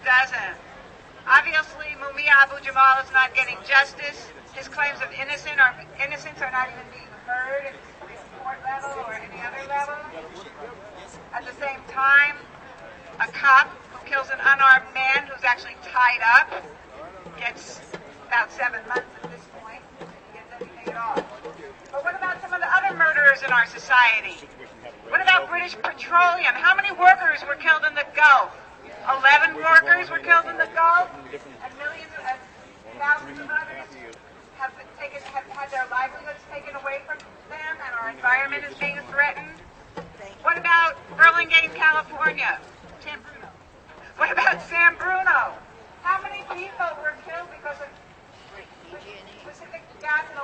doesn't. Obviously, Mumia Abu-Jamal is not getting justice. His claims of innocence are not even being heard at the court level or any other level. At the same time, a cop who kills an unarmed man who's actually tied up gets about 7 months at this point. He gets anything at all. But what about some of the other murderers in our society? What about British Petroleum? How many workers were killed in the Gulf? 11 workers were killed in the Gulf, and millions and thousands of others have had their livelihoods taken away from them, and our environment is being threatened. What about Burlingame, California? San Bruno. What about San Bruno? How many people were killed because of Pacific Gas and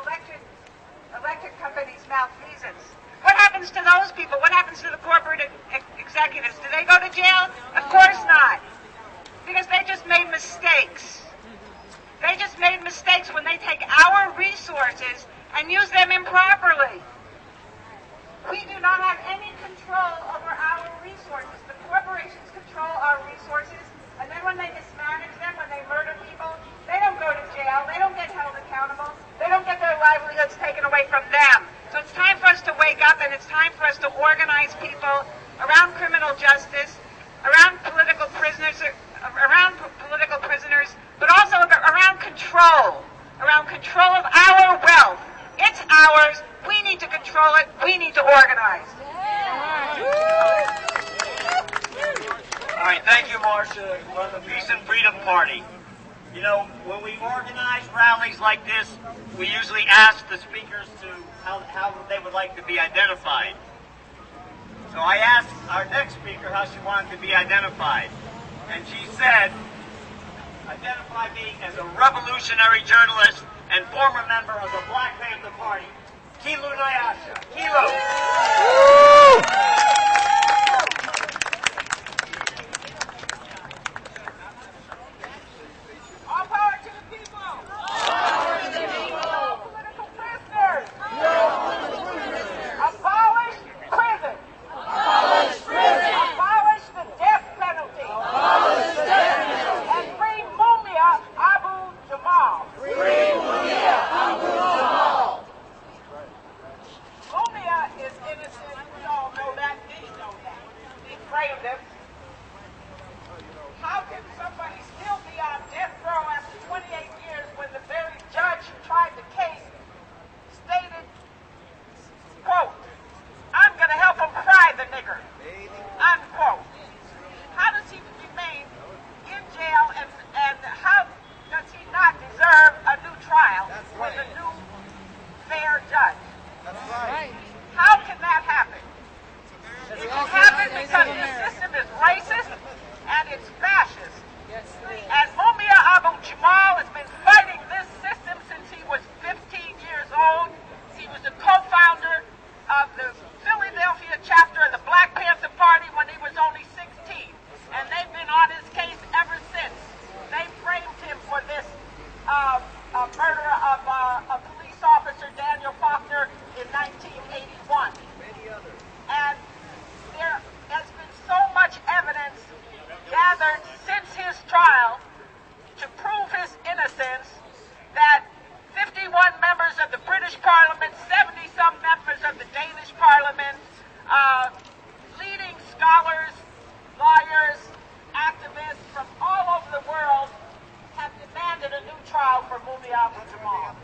electric companies' malfeasance? What happens to those people? What happens to the corporate executives? Do they go to jail? Of course not. Because they just made mistakes. They just made mistakes when they take our resources and use them improperly. We do not have any control over our resources. The corporations control our resources, and then when they mismanage them, when they murder people, they don't go to jail, they don't get held accountable, they don't get their livelihoods taken away from them. So it's time for us to wake up, and it's time for us to organize people around criminal justice, around political prisoners, but also around control of our wealth. It's ours. We need to control it. We need to organize. All right, thank you, Marcia, from the Peace and Freedom Party. You know, when we organize rallies like this, we usually ask the speakers to how they would like to be identified. So I asked our next speaker how she wanted to be identified, and she said, identify me as a revolutionary journalist and former member of the Black Panther Party, Kilu Nyasha. Kilo. All power to the people. All to the people. No political prisoners. No prisoners. Abolish prison. Abolish prison. Abolish the death penalty. Abolish the death penalty. And free Mumia Abu-Jamal. Free Mumia Abu-Jamal. Mumia is innocent. We all know that. They know that. They framed him. How can somebody still be on death row after 28 years when the very judge who tried the case stated, quote, I'm going to help him cry, the nigger, unquote. How does he remain in jail, and how does he not deserve a new trial with a new fair judge? That's right. How can that happen? It can happen because the system is racist and it's fascist. And Mumia Abu-Jamal has been fighting this system since he was 15 years old. He was the co-founder of the Philadelphia chapter of the Black Panther Party when he was only 16. And they've been on his case ever since. They framed him for this murder of a police officer, Daniel Faulkner, in 1981. And there has been so much evidence gathered since his trial to prove his innocence that 51 members of the British Parliament, 70-some members of the Danish Parliament, leading scholars, lawyers, activists from all over the world have demanded a new trial for Mumia Abu-Jamal.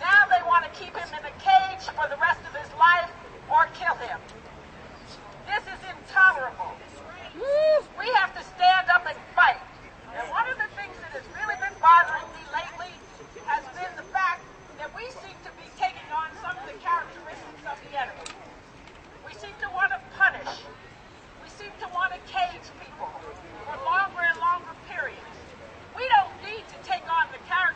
Now they want to keep him in a cage for the rest of his life or kill him. This is intolerable. We have to stand up and fight. And one of the things that has really been bothering me lately has been the fact that we seem to be taking on some of the characteristics of the enemy. We seem to want to punish. We seem to want to cage people for longer and longer periods. We don't need to take on the characteristics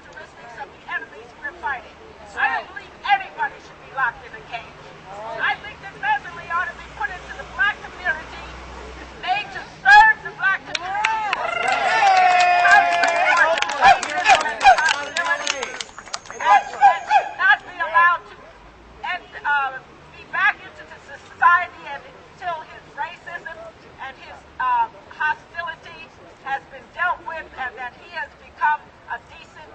hostility has been dealt with and that he has become a decent,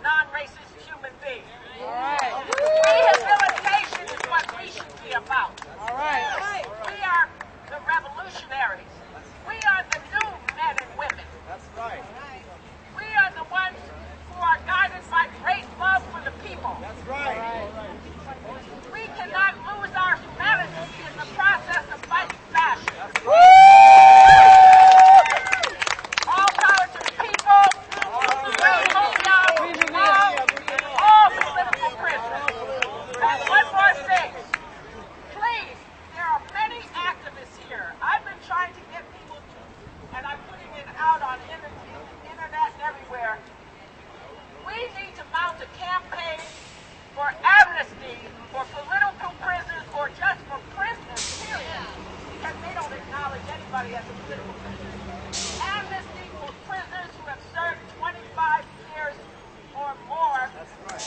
non-racist human being. Rehabilitation is what we should be about. We are the revolutionaries. We are the new men and women. That's right. We are the ones who are guided by great love for the people. That's right. We cannot lose our humanity in the process of fighting fascism. All power to the people. All political prisoners. And one more thing. Please, there are many activists here. I've been trying to get people to, and I'm putting it out on internet and everywhere. We need to mount a campaign for amnesty for political prisoners or just for prisoners, period, because they don't acknowledge anybody as a political prisoner. Amnesty for prisoners who have served 25 years or more. That's right.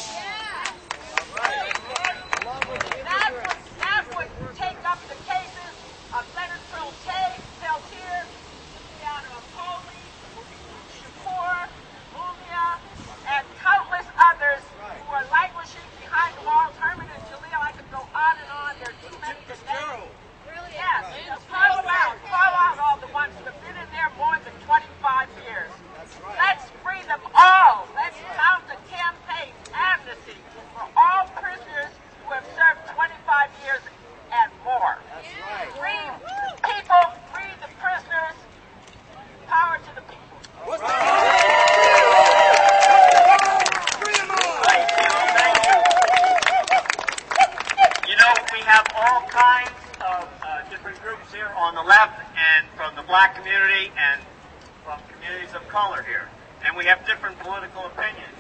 That would take up the cases of Leonard Peltier, Luciano Poli, Shakur, Mumia, and countless others who are languishing behind the walls. Herman and Jaleel, I could go on and on. There are too many to name. Really? Yes. Call out all the ones who have been in there more than 25 years. Let's free them all. Let's mount a campaign, amnesty, for all prisoners who have served 25 years and more. That's right. Free the people, free the prisoners. Power to the people. What's You know, we have all kinds of different groups here on the left and from the black community and from communities of color here. And we have different political opinions.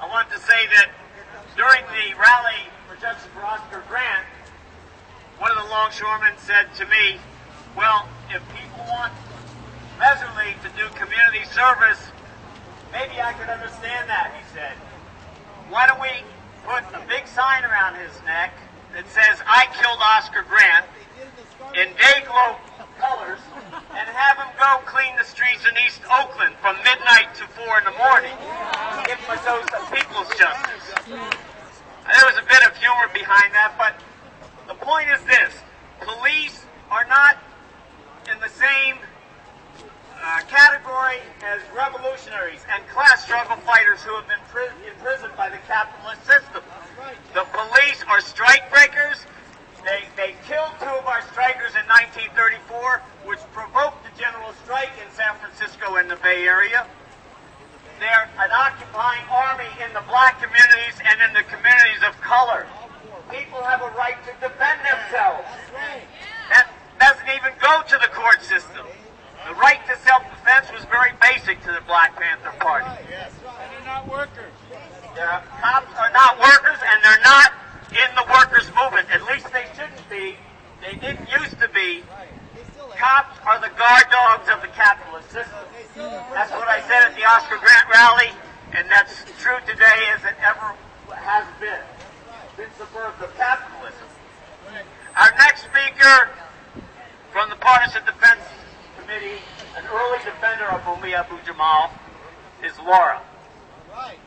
I want to say that during the rally for Justice for Oscar Grant, one of the longshoremen said to me, well, if people want Meserly to do community service, maybe I could understand that, he said. Why don't we put a big sign around his neck that says, I killed Oscar Grant, in Dayglow colors, and have him go clean the streets in East Oakland from midnight to 4 in the morning. Give him a dose of people's justice. There was a bit of humor behind that, but the point is this. Police are not in the same category as revolutionaries and class struggle fighters who have been imprisoned by the capitalist system. The police are strike breakers. They killed 2 of our strikers in 1934, which provoked the general strike in San Francisco and the Bay Area. They're an occupying army in the black communities and in the communities of color. People have a right to defend themselves. That doesn't even go to the court system. The right to self-defense was very basic to the Black Panther Party. And they're not workers. Cops are not workers, and they're not in the workers' movement. At least they shouldn't be. They didn't used to be. Cops are the guard dogs of the capitalist system. That's what I said at the Oscar Grant rally, and that's true today as it ever has been since the birth of capitalism. Our next speaker from the Partisan Defense Committee, an early defender of Mumia Abu-Jamal, is Laura. Right.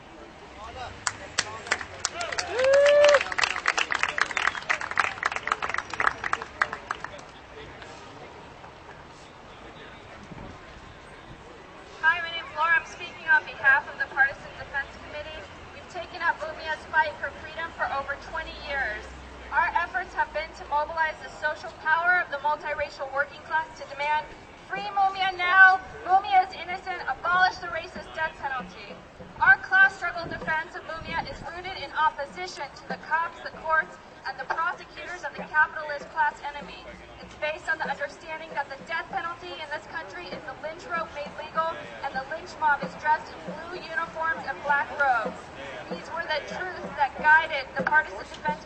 Hi, my name is Laura. I'm speaking on behalf of the Partisan Defense Committee. We've taken up Mumia's fight for freedom for over 20 years. Our efforts have been to mobilize the social power of the multiracial working class to demand free Mumia now, Mumia is innocent, abolish the racist death penalty. Our class struggle defense of Mumia is rooted in opposition to the cops, the courts, and the prosecutors of the capitalist class enemy. It's based on the understanding that the death penalty in this country is the lynch rope made legal, and the lynch mob is dressed in blue uniforms and black robes. These were the truths that guided the Partisan Defense